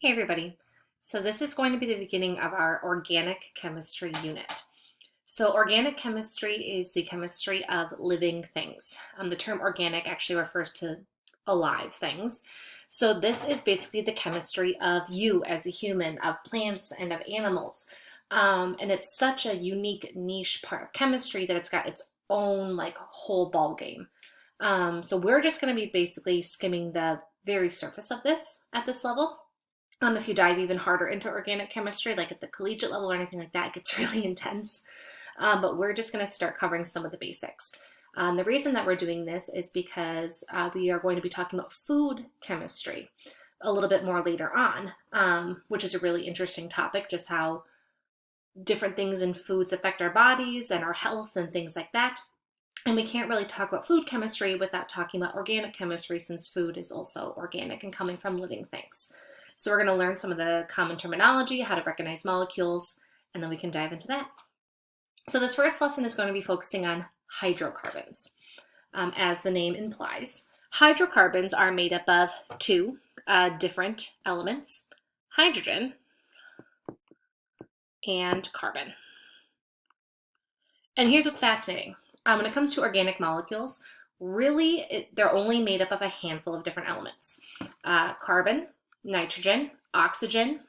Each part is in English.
Hey everybody. So this is going to be the beginning of our organic chemistry unit. So organic chemistry is the chemistry of living things. The term organic actually refers to alive things. So this is basically the chemistry of you as a human, of plants and of animals. And it's such a unique niche part of chemistry that it's got its own like whole ball game. So we're just going to be basically skimming the very surface of this at this level. If you dive even harder into organic chemistry, like at the collegiate level or anything like that, it gets really intense. But we're just going to start covering some of the basics. The reason that we're doing this is because we are going to be talking about food chemistry a little bit more later on, which is a really interesting topic, just how different things in foods affect our bodies and our health and things like that. And we can't really talk about food chemistry without talking about organic chemistry, since food is also organic and coming from living things. So we're going to learn some of the common terminology, how to recognize molecules, and then we can dive into that. So this first lesson is going to be focusing on hydrocarbons. As the name implies, hydrocarbons are made up of two different elements, hydrogen and carbon. And here's what's fascinating. When it comes to organic molecules, really they're only made up of a handful of different elements. Carbon, nitrogen, oxygen,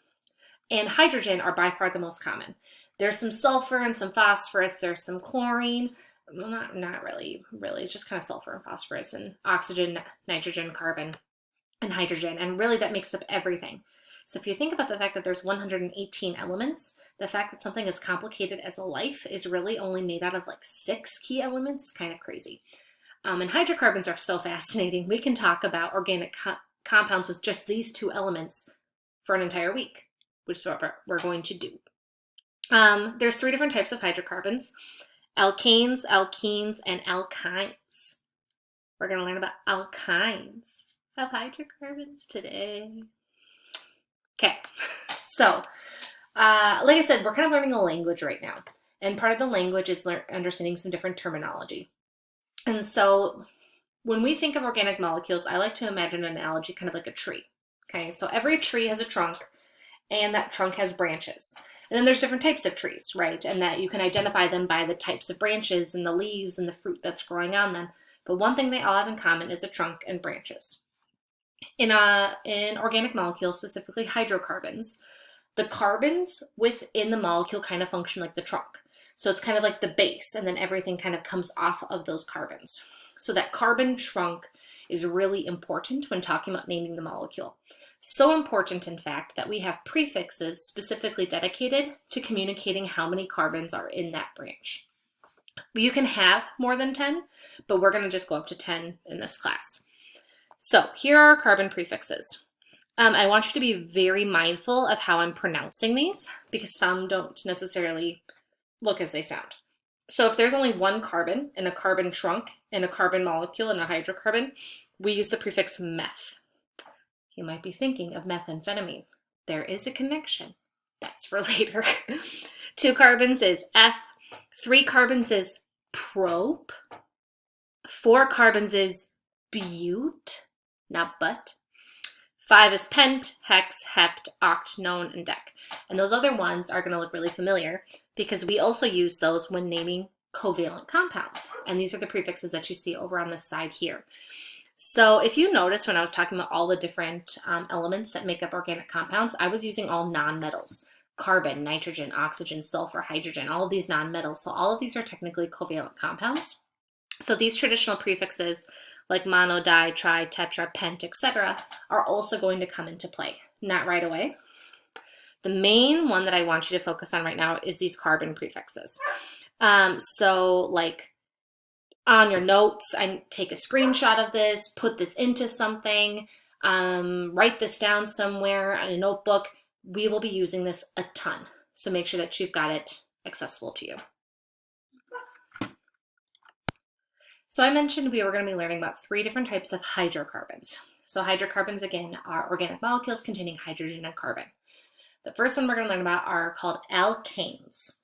and hydrogen are by far the most common. There's some sulfur and some phosphorus, there's some chlorine, well, not really, it's just kind of sulfur and phosphorus, and oxygen, nitrogen, carbon, and hydrogen, and really that makes up everything. So if you think about the fact that there's 118 elements, the fact that something as complicated as a life is really only made out of like 6 key elements is kind of crazy. And hydrocarbons are so fascinating. We can talk about organic compounds with just these 2 elements for an entire week, which is what we're going to do. There's 3 different types of hydrocarbons: alkanes, alkenes, and alkynes. We're going to learn about alkynes of hydrocarbons today. Okay, so like I said, we're kind of learning a language right now. And part of the language is understanding some different terminology. And so when we think of organic molecules, I like to imagine an analogy kind of like a tree. Okay, so every tree has a trunk, and that trunk has branches. And then there's different types of trees, right? And that you can identify them by the types of branches and the leaves and the fruit that's growing on them. But one thing they all have in common is a trunk and branches. In organic molecules, specifically hydrocarbons, the carbons within the molecule kind of function like the trunk. So it's kind of like the base, and then everything kind of comes off of those carbons. So that carbon trunk is really important when talking about naming the molecule. So important, in fact, that we have prefixes specifically dedicated to communicating how many carbons are in that branch. You can have more than 10, but we're going to just go up to 10 in this class. So here are our carbon prefixes. I want you to be very mindful of how I'm pronouncing these, because some don't necessarily look as they sound. So if there's only one carbon in a carbon trunk, in a carbon molecule, in a hydrocarbon, we use the prefix meth. You might be thinking of methamphetamine. There is a connection. That's for later. 2 carbons is F. 3 carbons is prop. 4 carbons is bute, not but. 5 is pent, hex, hept, oct, non, and dec. And those other ones are going to look really familiar because we also use those when naming covalent compounds. And these are the prefixes that you see over on this side here. So if you notice when I was talking about all the different elements that make up organic compounds, I was using all nonmetals: carbon, nitrogen, oxygen, sulfur, hydrogen, all of these nonmetals. So all of these are technically covalent compounds. So these traditional prefixes like mono, di, tri, tetra, pent, etc. are also going to come into play. Not right away. The main one that I want you to focus on right now is these carbon prefixes. So like on your notes, I take a screenshot of this, put this into something, write this down somewhere in a notebook. We will be using this a ton. So make sure that you've got it accessible to you. So I mentioned we were going to be learning about 3 different types of hydrocarbons. So hydrocarbons, again, are organic molecules containing hydrogen and carbon. The first one we're going to learn about are called alkanes.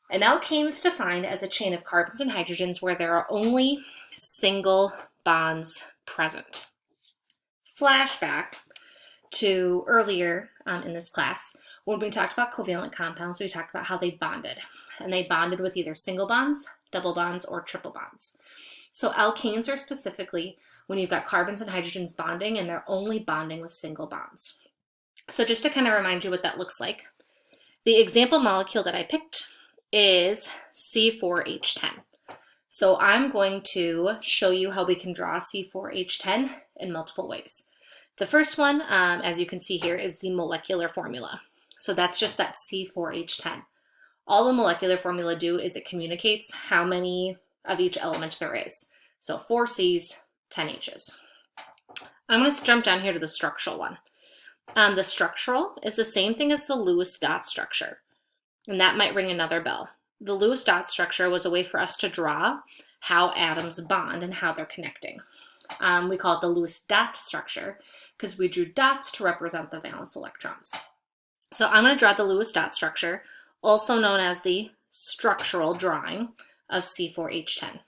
An alkane is defined as a chain of carbons and hydrogens where there are only single bonds present. Flashback to earlier in this class, when we talked about covalent compounds, we talked about how they bonded. And they bonded with either single bonds, double bonds, or triple bonds. So alkanes are specifically when you've got carbons and hydrogens bonding and they're only bonding with single bonds. So just to kind of remind you what that looks like, the example molecule that I picked is C4H10. So I'm going to show you how we can draw C4H10 in multiple ways. The first one, as you can see here, is the molecular formula. So that's just that C4H10. All the molecular formula do is it communicates how many of each element there is. So 4 C's, 10 H's. I'm going to jump down here to the structural one. The structural is the same thing as the Lewis dot structure, and that might ring another bell. The Lewis dot structure was a way for us to draw how atoms bond and how they're connecting. We call it the Lewis dot structure because we drew dots to represent the valence electrons. So I'm going to draw the Lewis dot structure, also known as the structural drawing of C4H10.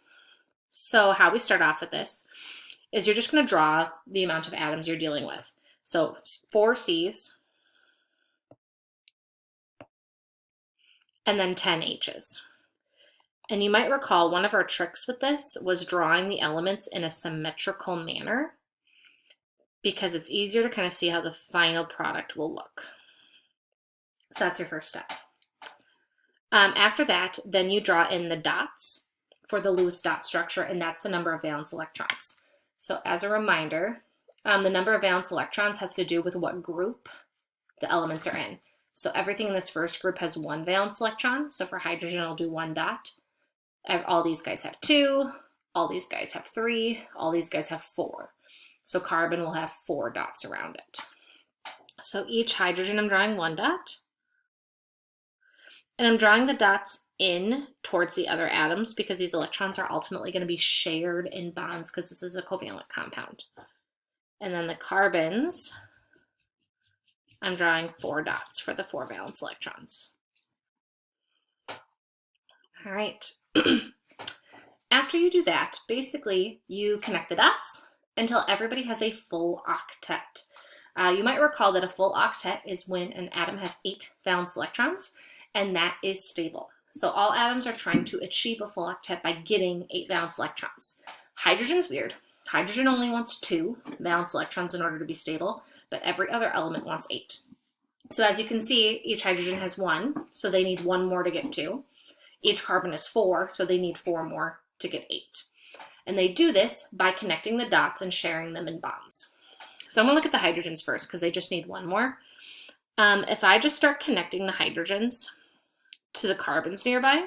So how we start off with this is you're just going to draw the amount of atoms you're dealing with. So 4 C's and then 10 H's. And you might recall one of our tricks with this was drawing the elements in a symmetrical manner because it's easier to kind of see how the final product will look. So that's your first step. After that, then you draw in the dots for the Lewis dot structure, and that's the number of valence electrons. So as a reminder, the number of valence electrons has to do with what group the elements are in. So everything in this first group has 1 valence electron. So for hydrogen, I'll do 1 dot. All these guys have 2. All these guys have 3. All these guys have 4. So carbon will have 4 dots around it. So each hydrogen, I'm drawing 1 dot. And I'm drawing the dots in towards the other atoms because these electrons are ultimately going to be shared in bonds because this is a covalent compound. And then the carbons, I'm drawing 4 dots for the 4 valence electrons. All right. After you do that, basically you connect the dots until everybody has a full octet. You might recall that a full octet is when an atom has 8 valence electrons, and that is stable. So all atoms are trying to achieve a full octet by getting 8 valence electrons. Hydrogen's weird. Hydrogen only wants 2 valence electrons in order to be stable, but every other element wants 8. So as you can see, each hydrogen has 1, so they need 1 more to get 2. Each carbon is 4, so they need 4 more to get 8. And they do this by connecting the dots and sharing them in bonds. So I'm going to look at the hydrogens first because they just need 1 more. If I just start connecting the hydrogens to the carbons nearby,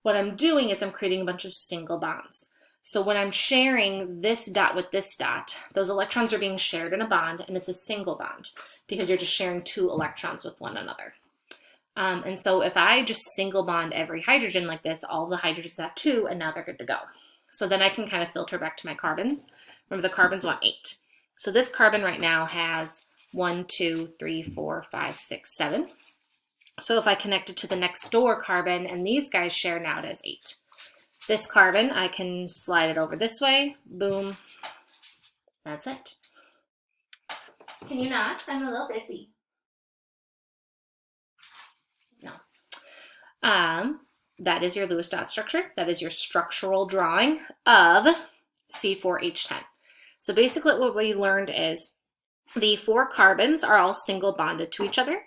what I'm doing is I'm creating a bunch of single bonds. So when I'm sharing this dot with this dot, those electrons are being shared in a bond, and it's a single bond because you're just sharing 2 electrons with one another. And so if I just single bond every hydrogen like this, all the hydrogens have 2, and now they're good to go. So then I can kind of filter back to my carbons. Remember, the carbons want 8. So this carbon right now has 1, 2, 3, 4, 5, 6, 7. So if I connect it to the next door carbon and these guys share, now it has 8. This carbon, I can slide it over this way. Boom. That's it. Can you not? I'm a little busy. No. That is your Lewis dot structure. That is your structural drawing of C4H10. So basically what we learned is the 4 carbons are all single bonded to each other.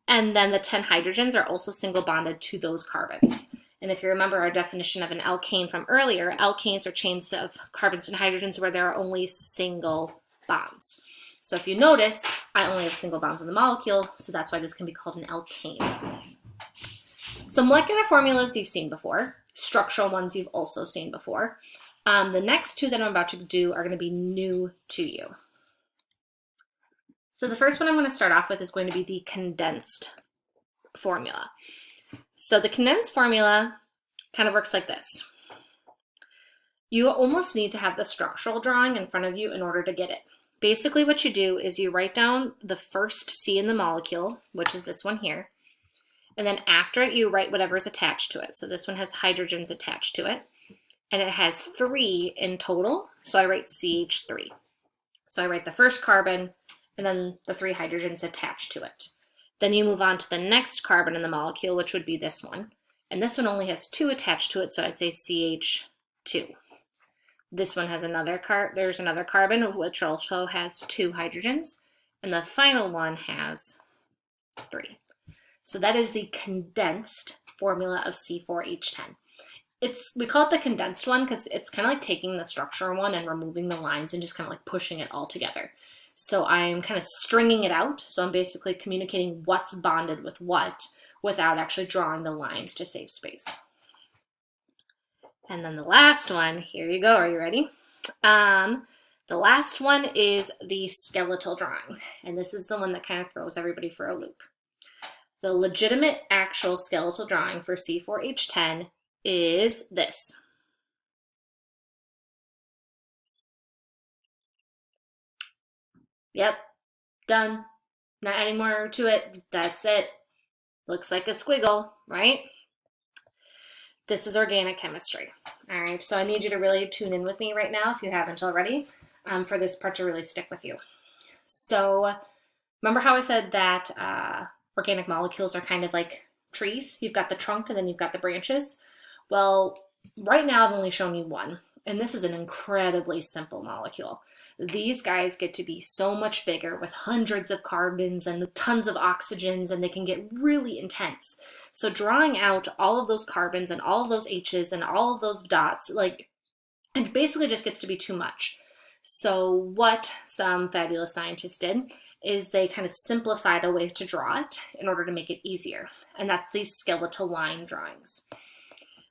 And then the 10 hydrogens are also single bonded to those carbons. And if you remember our definition of an alkane from earlier, alkanes are chains of carbons and hydrogens where there are only single bonds. So if you notice, I only have single bonds in the molecule, so that's why this can be called an alkane. So molecular formulas you've seen before, structural ones you've also seen before. The next 2 that I'm about to do are going to be new to you. So the first one I'm going to start off with is going to be the condensed formula. So the condensed formula kind of works like this. You almost need to have the structural drawing in front of you in order to get it. Basically what you do is you write down the first C in the molecule, which is this one here, and then after it you write whatever's attached to it. So this one has hydrogens attached to it, and it has 3 in total, so I write CH3. So I write the first carbon and then the 3 hydrogens attached to it. Then you move on to the next carbon in the molecule, which would be this one. And this one only has 2 attached to it, so I'd say CH2. This one has there's another carbon, which also has 2 hydrogens. And the final one has 3. So that is the condensed formula of C4H10. We call it the condensed one because it's kind of like taking the structure one and removing the lines and just kind of like pushing it all together. So I'm kind of stringing it out. So I'm basically communicating what's bonded with what without actually drawing the lines to save space. And then the last one, here you go. Are you ready? The last one is the skeletal drawing. And this is the one that kind of throws everybody for a loop. The legitimate actual skeletal drawing for C4H10 is this. Yep, done. Not any more to it. That's it. Looks like a squiggle, right? This is organic chemistry. All right, so I need you to really tune in with me right now if you haven't already, for this part to really stick with you. So remember how I said that organic molecules are kind of like trees? You've got the trunk and then you've got the branches. Well, right now I've only shown you one, and this is an incredibly simple molecule. These guys get to be so much bigger with hundreds of carbons and tons of oxygens, and they can get really intense. So drawing out all of those carbons and all of those H's and all of those dots, it basically just gets to be too much. So what some fabulous scientists did is they kind of simplified a way to draw it in order to make it easier. And that's these skeletal line drawings.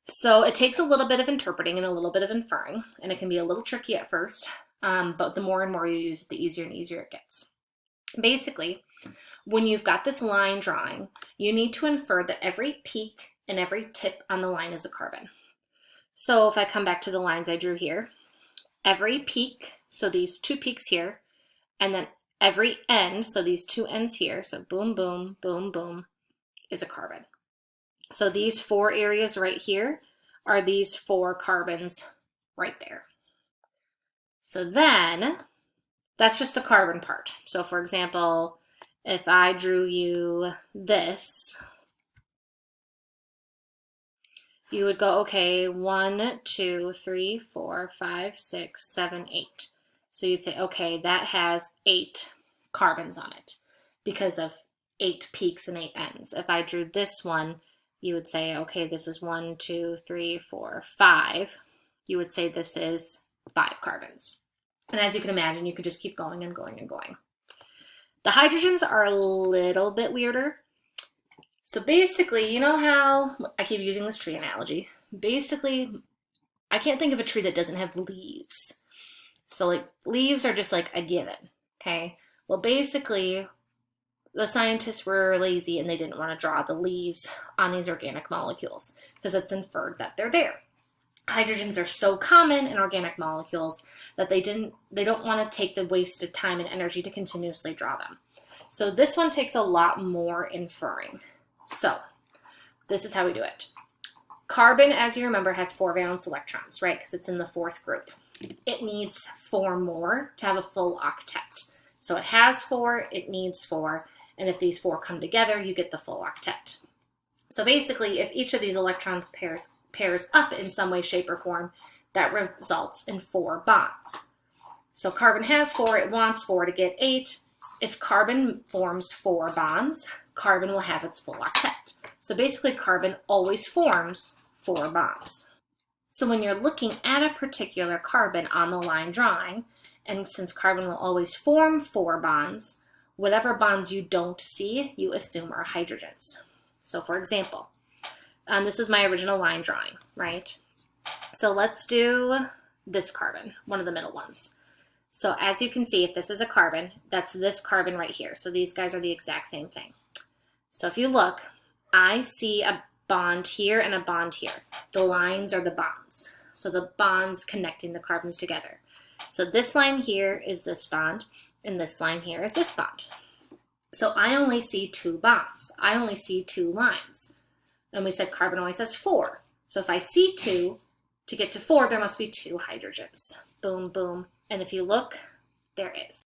So it takes a little bit of interpreting and a little bit of inferring, and it can be a little tricky at first, but the more and more you use it, the easier and easier it gets. Basically, when you've got this line drawing, you need to infer that every peak and every tip on the line is a carbon. So if I come back to the lines I drew here, every peak, so these 2 peaks here, and then every end, so these 2 ends here, so boom, boom, boom, boom, is a carbon. So these 4 areas right here are these 4 carbons right there. So then, that's just the carbon part. So for example, if I drew you this, you would go, okay, 1, 2, 3, 4, 5, 6, 7, 8. So you'd say, okay, that has 8 carbons on it because of 8 peaks and 8 ends. If I drew this one, you would say, okay, this is 1, 2, 3, 4, 5. You would say this is 5 carbons. And as you can imagine, you could just keep going and going and going. The hydrogens are a little bit weirder. So basically, you know how I keep using this tree analogy? Basically, I can't think of a tree that doesn't have leaves. So leaves are just like a given, okay? Well, basically, the scientists were lazy and they didn't want to draw the leaves on these organic molecules because it's inferred that they're there. Hydrogens are so common in organic molecules that they don't want to take the wasted time and energy to continuously draw them. So this one takes a lot more inferring. So this is how we do it. Carbon, as you remember, has 4 valence electrons, right? Because it's in the 4th group. It needs 4 more to have a full octet. So it has 4, it needs 4, and if these 4 come together, you get the full octet. So basically, if each of these electrons pairs up in some way, shape, or form, that results in 4 bonds. So carbon has 4, it wants 4 to get 8. If carbon forms 4 bonds, carbon will have its full octet. So basically, carbon always forms 4 bonds. So when you're looking at a particular carbon on the line drawing, and since carbon will always form 4 bonds, whatever bonds you don't see, you assume are hydrogens. So for example, this is my original line drawing, right? So let's do this carbon, one of the middle ones. So as you can see, if this is a carbon, that's this carbon right here. So these guys are the exact same thing. So if you look, I see a bond here and a bond here. The lines are the bonds. So the bonds connecting the carbons together. So this line here is this bond, and this line here is this bond. So I only see 2 bonds. I only see 2 lines. And we said carbon always has 4. So if I see 2, to get to 4, there must be 2 hydrogens. Boom, boom. And if you look, there is.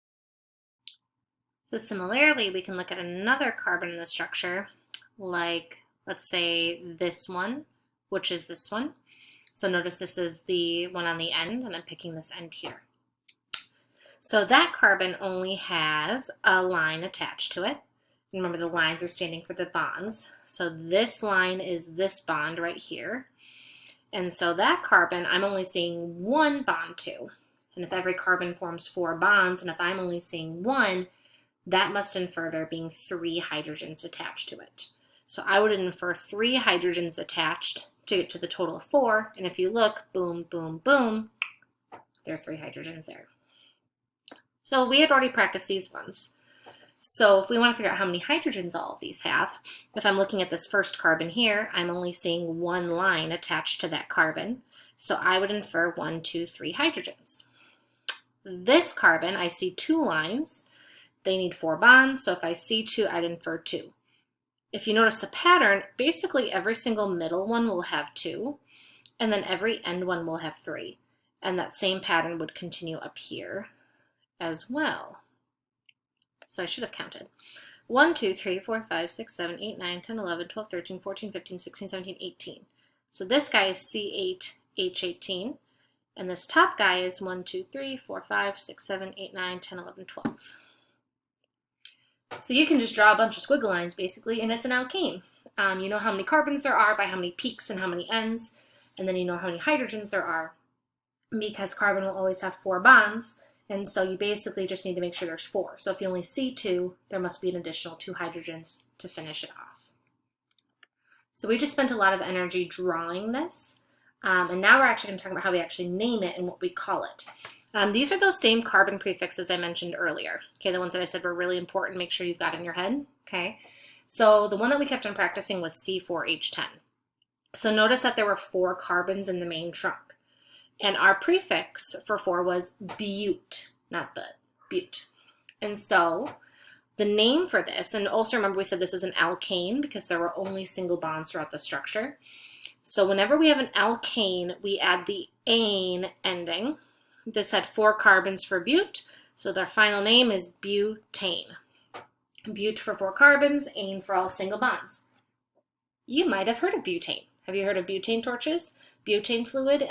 So similarly, we can look at another carbon in the structure, like let's say this one, which is this one. So notice this is the one on the end, and I'm picking this end here. So that carbon only has a line attached to it. Remember, the lines are standing for the bonds. So this line is this bond right here. And so that carbon, I'm only seeing one bond to. And if every carbon forms 4 bonds, and if I'm only seeing one, that must infer there being 3 hydrogens attached to it. So I would infer 3 hydrogens attached to get to the total of 4. And if you look, boom, boom, boom, there's 3 hydrogens there. So we had already practiced these ones. So if we want to figure out how many hydrogens all of these have, if I'm looking at this first carbon here, I'm only seeing one line attached to that carbon. So I would infer 1, 2, 3 hydrogens. This carbon, I see 2 lines. They need 4 bonds, so if I see 2, I'd infer 2. If you notice the pattern, basically every single middle one will have 2, and then every end one will have 3. And that same pattern would continue up here as well. So I should have counted. 1, 2, 3, 4, 5, 6, 7, 8, 9, 10, 11, 12, 13, 14, 15, 16, 17, 18. So this guy is C8H18, and this top guy is 1, 2, 3, 4, 5, 6, 7, 8, 9, 10, 11, 12. So you can just draw a bunch of squiggly lines basically, and it's an alkane. You know how many carbons there are by how many peaks and how many ends, and then you know how many hydrogens there are because carbon will always have 4 bonds, and so you basically just need to make sure there's 4. So if you only see 2, there must be an additional 2 hydrogens to finish it off. So we just spent a lot of energy drawing this, and now we're actually going to talk about how we actually name it and what we call it. These are those same carbon prefixes I mentioned earlier. Okay, the ones that I said were really important. Make sure you've got in your head. Okay, so the one that we kept on practicing was C4H10. So notice that there were 4 carbons in the main trunk. And our prefix for 4 was bute, not but, bute. And so the name for this, and also remember we said this is an alkane because there were only single bonds throughout the structure. So whenever we have an alkane, we add the ane ending. This had 4 carbons for bute, so their final name is butane. Bute for 4 carbons, ane for all single bonds. You might have heard of butane. Have you heard of butane torches? Butane fluid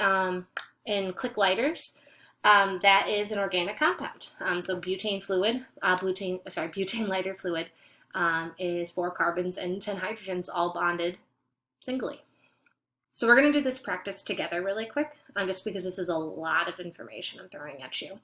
in click lighters. That is an organic compound. So butane fluid, butane lighter fluid is 4 carbons and 10 hydrogens all bonded singly. So we're going to do this practice together really quick, just because this is a lot of information I'm throwing at you.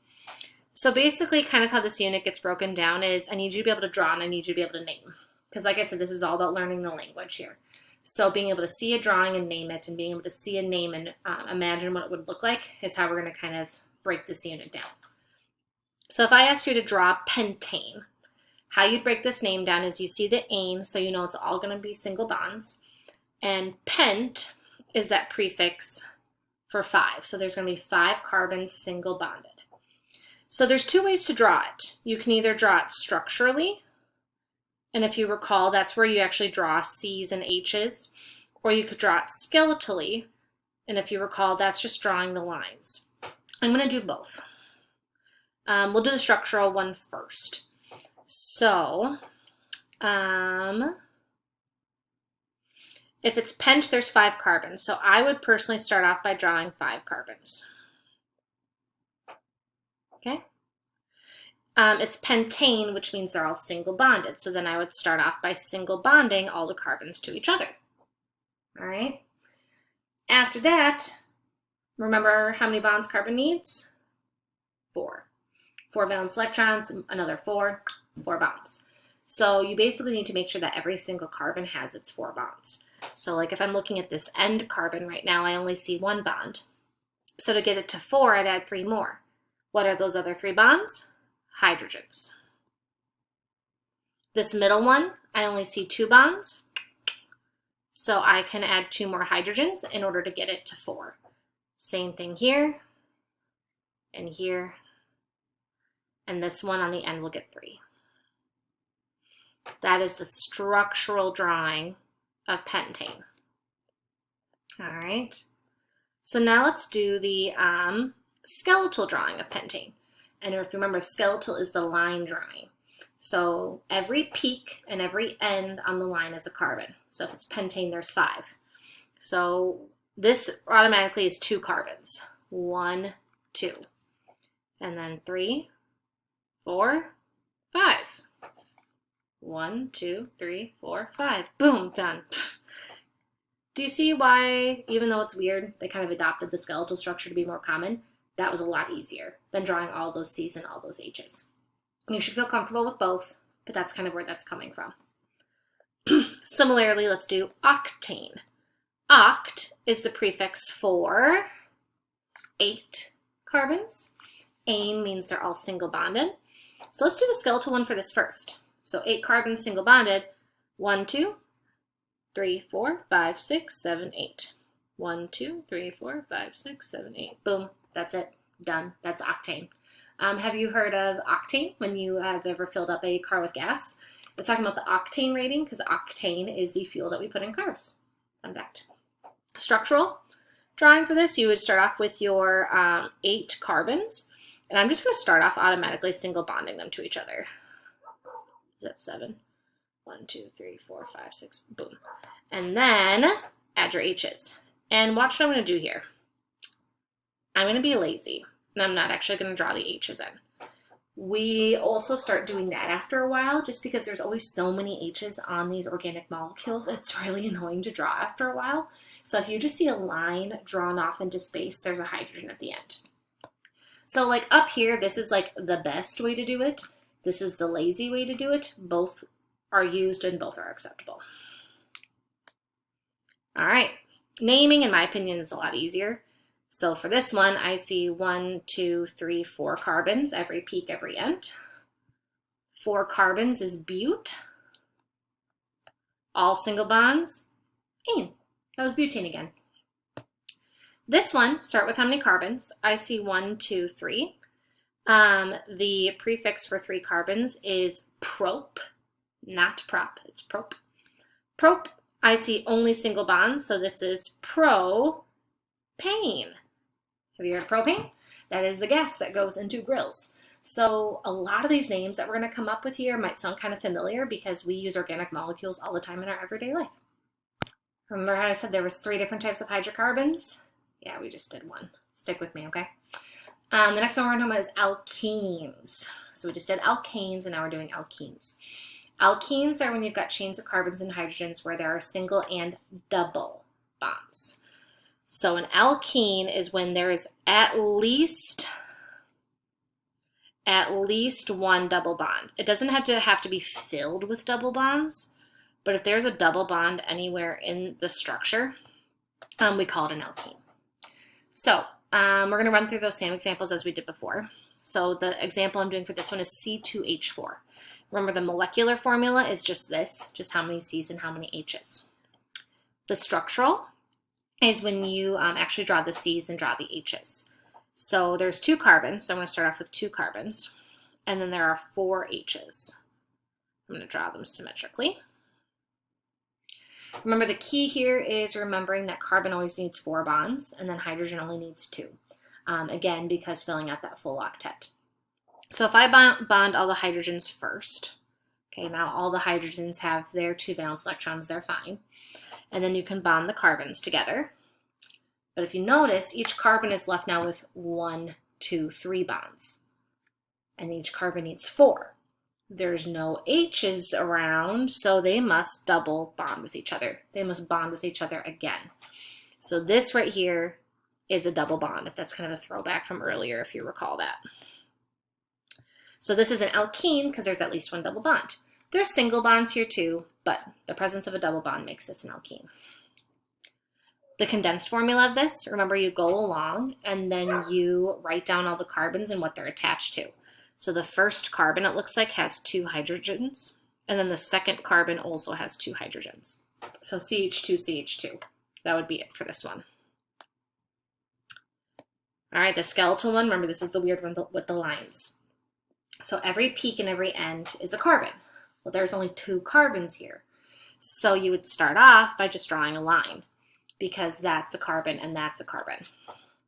So basically kind of how this unit gets broken down is I need you to be able to draw and I need you to be able to name. Because like I said, this is all about learning the language here. So being able to see a drawing and name it and being able to see a name and imagine what it would look like is how we're going to kind of break this unit down. So if I ask you to draw pentane, how you'd break this name down is you see the ane, so you know it's all going to be single bonds, and pent is that prefix for 5. So there's going to be 5 carbons single bonded. So there's 2 ways to draw it. You can either draw it structurally, and if you recall, that's where you actually draw C's and H's, or you could draw it skeletally, and if you recall, that's just drawing the lines. I'm going to do both. We'll do the structural one first. So, if it's pent, there's 5 carbons. So I would personally start off by drawing 5 carbons. Okay? It's pentane, which means they're all single bonded. So then I would start off by single bonding all the carbons to each other. All right? After that, remember how many bonds carbon needs? 4. 4 valence electrons, another 4 bonds. So you basically need to make sure that every single carbon has its 4 bonds. So like if I'm looking at this end carbon right now, I only see 1 bond. So to get it to 4, I'd add 3 more. What are those other 3 bonds? Hydrogens. This middle one, I only see 2 bonds. So I can add 2 more hydrogens in order to get it to 4. Same thing here, and here, and this one on the end will get 3. That is the structural drawing of pentane. All right. So now let's do the skeletal drawing of pentane. And if you remember, skeletal is the line drawing. So every peak and every end on the line is a carbon. So if it's pentane, there's 5. So this automatically is 2 carbons. 1, 2. And then 3, 4, 5. 1, 2, 3, 4, 5. Boom, done. Do you see why, even though it's weird, they kind of adopted the skeletal structure to be more common? That was a lot easier than drawing all those C's and all those H's. You should feel comfortable with both, but that's kind of where that's coming from. Similarly, let's do octane. Oct is the prefix for 8 carbons. Ane means they're all single bonded. So let's do the skeletal one for this first. So 8 carbons single bonded. 1, 2, 3, 4, 5, 6, 7, 8. 1, 2, 3, 4, 5, 6, 7, 8. Boom. That's it. Done. That's octane. Have you heard of octane when you have ever filled up a car with gas? It's talking about the octane rating because octane is the fuel that we put in cars. Fun fact. Structural drawing for this, you would start off with your 8 carbons. And I'm just going to start off automatically single bonding them to each other. Is that 7? 1, 2, 3, 4, 5, 6. Boom. And then add your H's. And watch what I'm going to do here. I'm going to be lazy, and I'm not actually going to draw the H's in. We also start doing that after a while, just because there's always so many H's on these organic molecules. It's really annoying to draw after a while. So if you just see a line drawn off into space, there's a hydrogen at the end. So like up here, this is like the best way to do it. This is the lazy way to do it. Both are used and both are acceptable. All right, naming, in my opinion, is a lot easier. So for this one, I see 1, 2, 3, 4 carbons, every peak, every end. 4 carbons is bute. All single bonds, ane. That was butane again. This one, start with how many carbons. I see 1, 2, 3. The prefix for 3 carbons is prop, not prop, it's prop. Prop, I see only single bonds, so this is propane. Have you heard of propane? That is the gas that goes into grills. So a lot of these names that we're going to come up with here might sound kind of familiar because we use organic molecules all the time in our everyday life. Remember how I said there was 3 different types of hydrocarbons? Yeah, we just did one. Stick with me, okay? The next one we're going to talk about is alkenes. So we just did alkanes, and now we're doing alkenes. Alkenes are when you've got chains of carbons and hydrogens where there are single and double bonds. So an alkene is when there is at least one double bond. It doesn't have to be filled with double bonds, but if there's a double bond anywhere in the structure, we call it an alkene. So we're going to run through those same examples as we did before. So the example I'm doing for this one is C2H4. Remember, the molecular formula is just this, just how many C's and how many H's. The structural is when you actually draw the C's and draw the H's. So there's 2 carbons, so I'm going to start off with 2 carbons, and then there are 4 H's. I'm going to draw them symmetrically. Remember, the key here is remembering that carbon always needs 4 bonds, and then hydrogen only needs 2. Again, because filling out that full octet. So if I bond all the hydrogens first, okay, now all the hydrogens have their 2 valence electrons, they're fine. And then you can bond the carbons together. But if you notice, each carbon is left now with 1, 2, 3 bonds. And each carbon needs 4. There's no H's around, so they must double bond with each other. They must bond with each other again. So this right here is a double bond, if that's kind of a throwback from earlier, if you recall that. So this is an alkene because there's at least 1 double bond. There's single bonds here too, but the presence of a double bond makes this an alkene. The condensed formula of this, remember, you go along and then you write down all the carbons and what they're attached to. So the first carbon, it looks like, has 2 hydrogens, and then the second carbon also has 2 hydrogens. So CH2, CH2. That would be it for this one. All right, the skeletal one, remember, this is the weird one with the lines. So every peak and every end is a carbon. Well, there's only 2 carbons here. So you would start off by just drawing a line because that's a carbon and that's a carbon.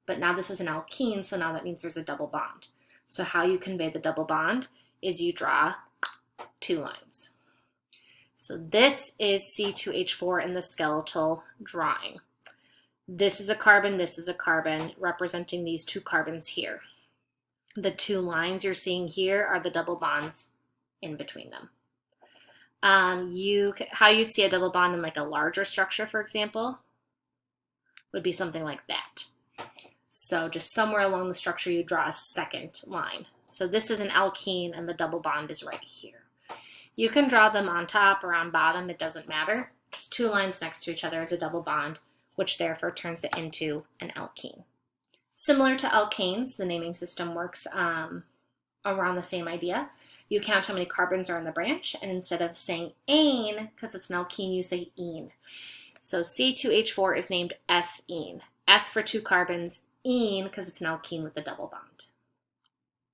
But now this is an alkene, so now that means there's a double bond. So how you convey the double bond is you draw 2 lines. So this is C2H4 in the skeletal drawing. This is a carbon, representing these 2 carbons here. The 2 lines you're seeing here are the double bonds in between them. How you'd see a double bond in like a larger structure, for example, would be something like that. So just somewhere along the structure, you draw a second line. So this is an alkene and the double bond is right here. You can draw them on top or on bottom, it doesn't matter. Just 2 lines next to each other is a double bond, which therefore turns it into an alkene. Similar to alkanes, the naming system works around the same idea. You count how many carbons are in the branch, and instead of saying ane, because it's an alkene, you say ene. So C2H4 is named ethene. Eth for 2 carbons, ene because it's an alkene with a double bond.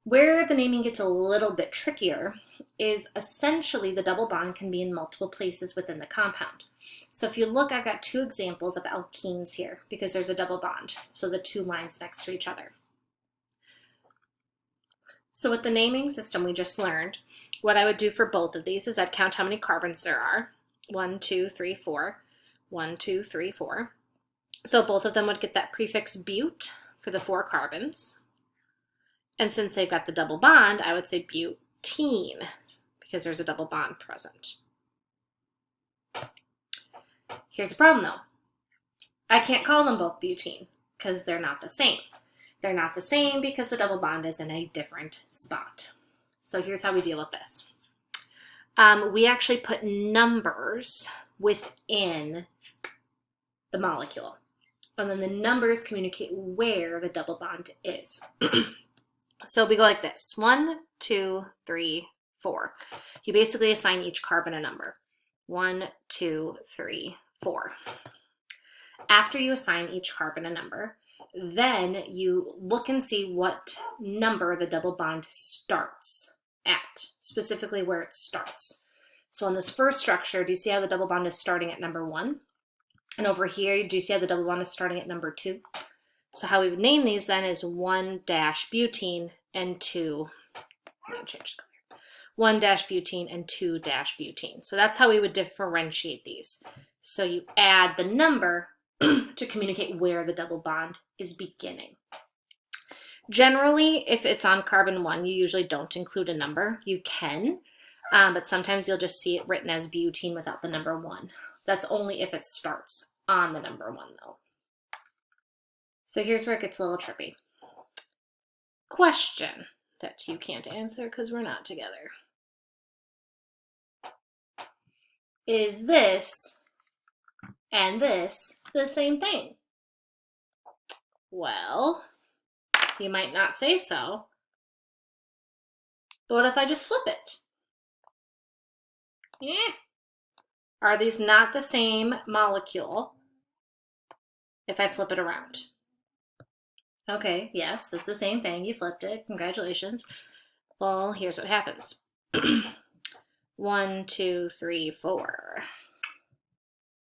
Where the naming gets a little bit trickier is essentially the double bond can be in multiple places within the compound. So if you look, I've got 2 examples of alkenes here because there's a double bond, so the 2 lines next to each other. So with the naming system we just learned, what I would do for both of these is I'd count how many carbons there are. 1, 2, 3, 4. 1, 2, 3, 4. So both of them would get that prefix bute for the 4 carbons. And since they've got the double bond, I would say butene because there's a double bond present. Here's the problem though. I can't call them both butene because they're not the same. They're not the same because the double bond is in a different spot. So here's how we deal with this. We actually put numbers within the molecule. And then the numbers communicate where the double bond is. So we go like this. 1, 2, 3, 4. You basically assign each carbon a number. 1, 2, 3, 4. After you assign each carbon a number, then you look and see what number the double bond starts at, specifically where it starts. So in this first structure, do you see how the double bond is starting at number 1? And over here, do you see how the double bond is starting at number 2? So how we would name these then is 1-butene and 2, I'm gonna change the color. 1-butene and 2-butene. So that's how we would differentiate these. So you add the number to communicate where the double bond is beginning. Generally, if it's on carbon 1, you usually don't include a number. You can, but sometimes you'll just see it written as butene without the number 1. That's only if it starts on the number 1 though. So here's where it gets a little trippy. Question that you can't answer because we're not together. Is this and this the same thing? Well, you might not say so, but what if I just flip it? Yeah. Are these not the same molecule if I flip it around? Okay, yes, that's the same thing. You flipped it. Congratulations. Well, here's what happens. 1, 2, 3, 4.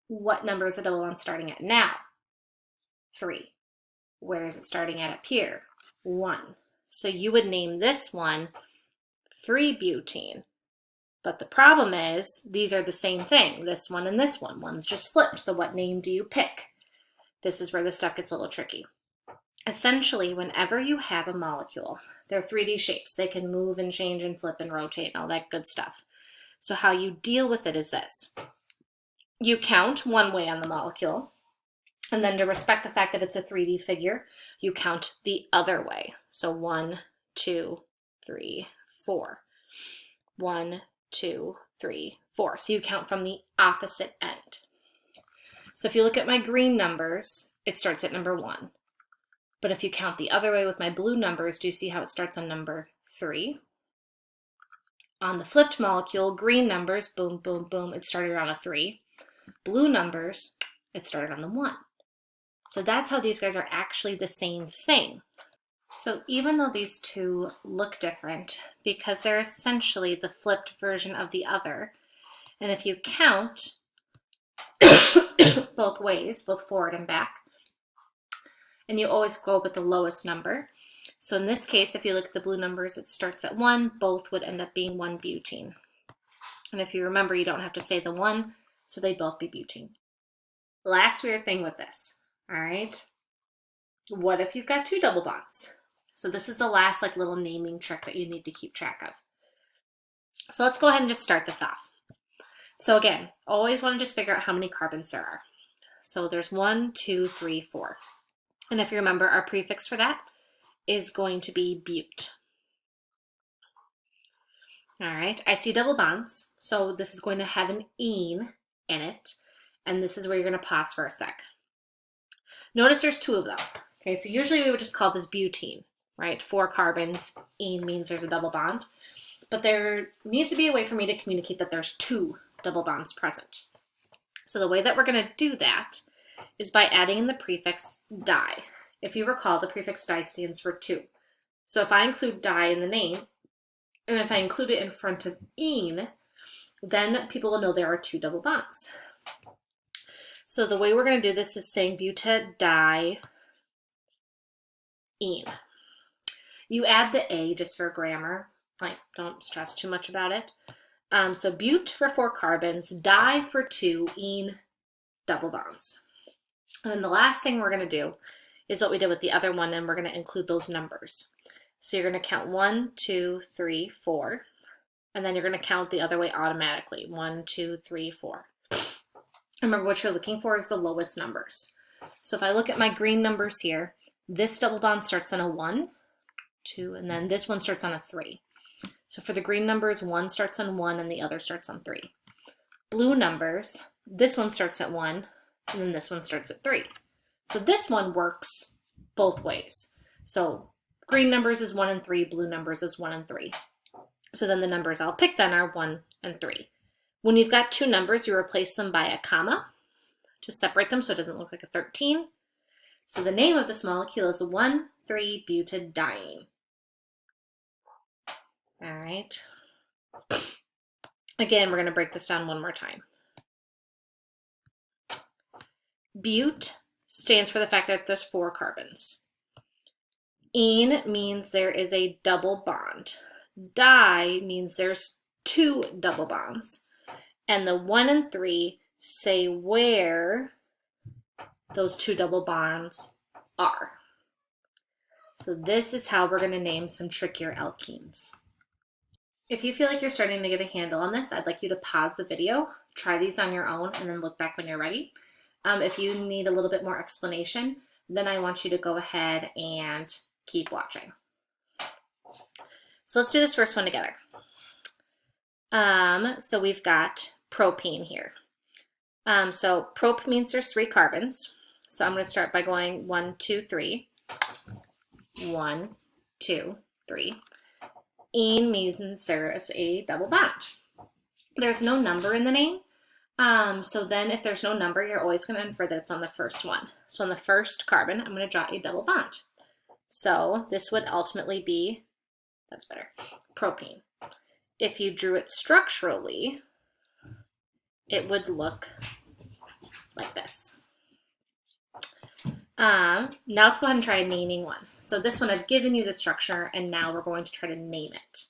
What number is the double bond starting at now? 3. Where is it starting at up here? 1. So you would name this one 3-butene. But the problem is these are the same thing, this one and this one. One's just flipped, so what name do you pick? This is where this stuff gets a little tricky. Essentially, whenever you have a molecule, they're 3D shapes. They can move and change and flip and rotate and all that good stuff. So how you deal with it is this. You count one way on the molecule, and then to respect the fact that it's a 3D figure, you count the other way. So 1, 2, 3, 4. 1, 2, 3, 4. So you count from the opposite end. So if you look at my green numbers, it starts at number 1. But if you count the other way with my blue numbers, do you see how it starts on number 3? On the flipped molecule, green numbers, boom, boom, boom, it started on a 3. Blue numbers, it started on the 1. So that's how these guys are actually the same thing. So even though these two look different, because they're essentially the flipped version of the other, and if you count both ways, both forward and back, and you always go with the lowest number, So in this case, if you look at the blue numbers, it starts at 1. Both would end up being 1-butene. And if you remember, you don't have to say the 1, so they'd both be butene. Last weird thing with this, all right? What if you've got 2 double bonds? So this is the last like little naming trick that you need to keep track of. So let's go ahead and just start this off. So again, always want to just figure out how many carbons there are. So there's 1, 2, 3, 4. And if you remember, our prefix for that is going to be but. All right, I see double bonds. So this is going to have an ene in it. And this is where you're going to pause for a sec. Notice there's 2 of them. Okay, so usually we would just call this butene, right? 4 carbons, ene means there's a double bond. But there needs to be a way for me to communicate that there's 2 double bonds present. So the way that we're going to do that is by adding in the prefix di. If you recall, the prefix di stands for 2. So if I include di in the name, and if I include it in front of ene, then people will know there are 2 double bonds. So the way we're going to do this is saying butadiene. You add the A just for grammar. Like, don't stress too much about it. So but for 4 carbons, di for 2, ene, double bonds. And then the last thing we're going to do is what we did with the other one, and we're going to include those numbers. So you're going to count 1, 2, 3, 4, and then you're going to count the other way automatically. 1, 2, 3, 4. Remember, what you're looking for is the lowest numbers. So if I look at my green numbers here, this double bond starts on a 1, 2, and then this one starts on a 3. So for the green numbers, one starts on 1 and the other starts on 3. Blue numbers, this one starts at 1 and then this one starts at 3. So this one works both ways. So green numbers is 1 and 3, blue numbers is 1 and 3. So then the numbers I'll pick then are 1 and 3. When you've got 2 numbers, you replace them by a comma to separate them so it doesn't look like a 13. So the name of this molecule is 1,3-butadiene. All right. Again, we're going to break this down one more time. But stands for the fact that there's 4 carbons. Ene means there is a double bond. Di means there's 2 double bonds. And the 1 and 3 say where those 2 double bonds are. So this is how we're going to name some trickier alkenes. If you feel like you're starting to get a handle on this, I'd like you to pause the video, try these on your own, and then look back when you're ready. If you need a little bit more explanation, then I want you to go ahead and keep watching. So let's do this first one together. So we've got propene here. So prop means there's 3 carbons. So I'm going to start by going 1, 2, 3. 1, 2, 3. Ene means there's a double bond. There's no number in the name. So then if there's no number, you're always going to infer that it's on the first one. So on the first carbon, I'm going to draw a double bond. So this would ultimately be, that's better, propene. If you drew it structurally, it would look like this. Now let's go ahead and try naming one. So this one I've given you the structure, and now we're going to try to name it.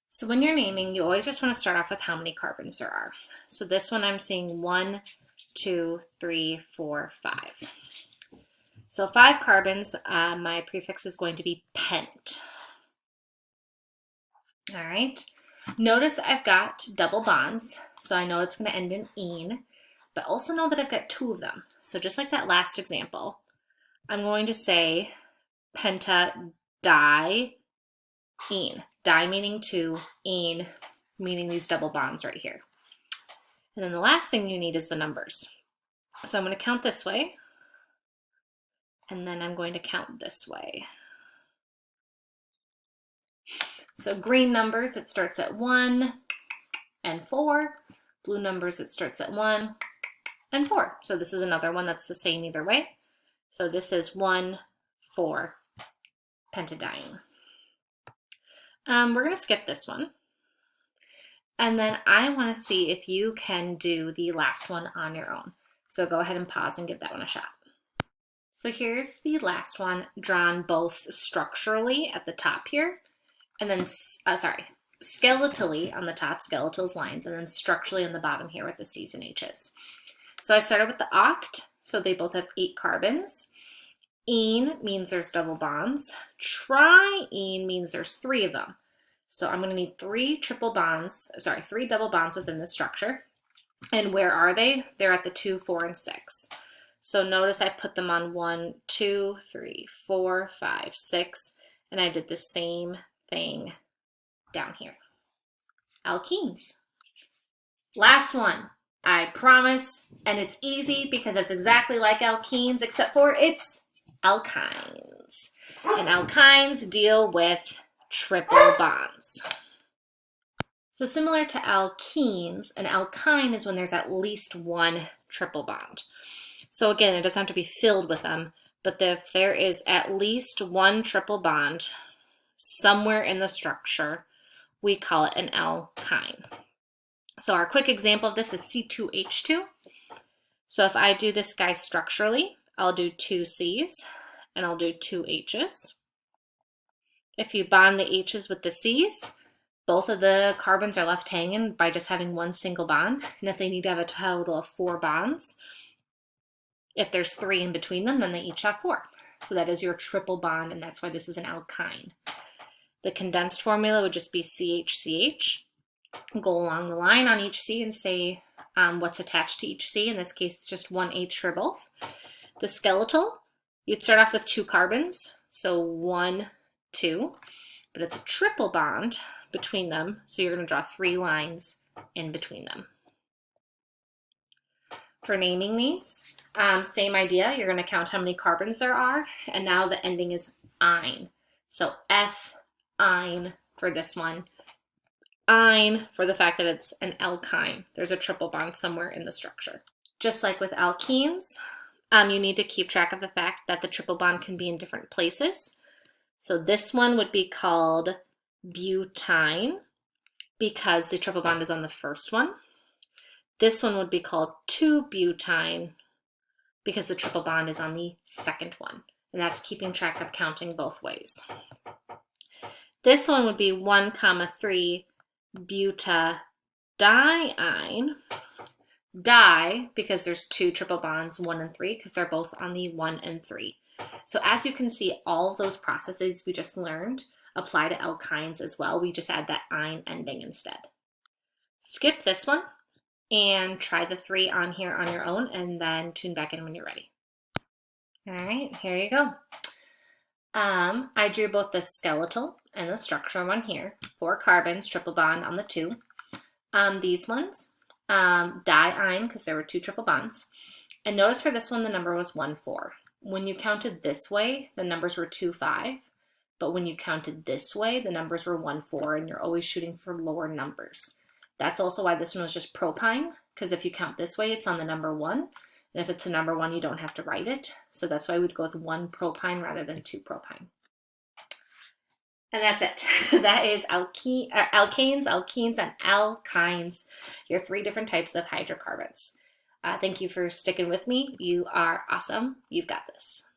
So when you're naming, you always just want to start off with how many carbons there are. So this one I'm seeing 1, 2, 3, 4, 5. So 5 carbons, my prefix is going to be pent. All right. Notice I've got double bonds, so I know it's going to end in ene, but also know that I've got 2 of them. So just like that last example, I'm going to say pentadiene. Di meaning 2, ene meaning these double bonds right here. And then the last thing you need is the numbers. So I'm going to count this way, and then I'm going to count this way. So green numbers, it starts at 1 and 4. Blue numbers, it starts at 1 and 4. So this is another one that's the same either way. So this is 1, 4, pentadiene. We're going to skip this one. And then I want to see if you can do the last one on your own. So go ahead and pause and give that one a shot. So here's the last one, drawn both structurally at the top here, and then, skeletally on the top, skeletal's lines, and then structurally on the bottom here with the C's and H's. So I started with the oct, so they both have 8 carbons. Ene means there's double bonds. Triene means there's 3 of them. So I'm going to need 3 double bonds within the structure. And where are they? They're at the 2, 4, and 6. So notice I put them on 1, 2, 3, 4, 5, 6, and I did the same thing down here. Alkenes. Last one, I promise, and it's easy because it's exactly like alkenes, except for it's alkynes. And alkynes deal with triple bonds. So similar to alkenes, an alkyne is when there's at least 1 triple bond. So again, it doesn't have to be filled with them, but if there is at least 1 triple bond somewhere in the structure, we call it an alkyne. So our quick example of this is C2H2. So if I do this guy structurally, I'll do 2 C's and I'll do 2 H's. If you bond the H's with the C's, both of the carbons are left hanging by just having 1 single bond. And if they need to have a total of 4 bonds, if there's 3 in between them, then they each have 4. So that is your triple bond, and that's why this is an alkyne. The condensed formula would just be CH-CH. Go along the line on each C and say what's attached to each C. In this case, it's just 1 H for both. The skeletal, you'd start off with 2 carbons, so 1, 2, but it's a triple bond between them, so you're going to draw 3 lines in between them. For naming these, same idea. You're going to count how many carbons there are, and now the ending is -ine. So eth-ine for this one. Ine for the fact that it's an alkyne. There's a triple bond somewhere in the structure. Just like with alkenes, you need to keep track of the fact that the triple bond can be in different places. So this one would be called butyne because the triple bond is on the first one. This one would be called 2-butyne because the triple bond is on the second one. And that's keeping track of counting both ways. This one would be 1,3-butadiene. Di, because there's 2 triple bonds, 1 and 3, because they're both on the 1 and 3. So as you can see, all of those processes we just learned apply to alkynes as well. We just add that ine ending instead. Skip this one and try the 3 on here on your own, and then tune back in when you're ready. All right, here you go. I drew both the skeletal and the structural one here. 4 carbons, triple bond on the 2. These ones, diene, because there were 2 triple bonds. And notice for this one, the number was 1, 4. When you counted this way, the numbers were 2, 5. But when you counted this way, the numbers were 1, 4, and you're always shooting for lower numbers. That's also why this one was just propyne, because if you count this way, it's on the number 1. And if it's a number 1, you don't have to write it. So that's why we'd go with 1 propyne rather than 2 propyne. And that's it. That is alkanes, alkenes, and alkynes, your 3 different types of hydrocarbons. Thank you for sticking with me. You are awesome. You've got this.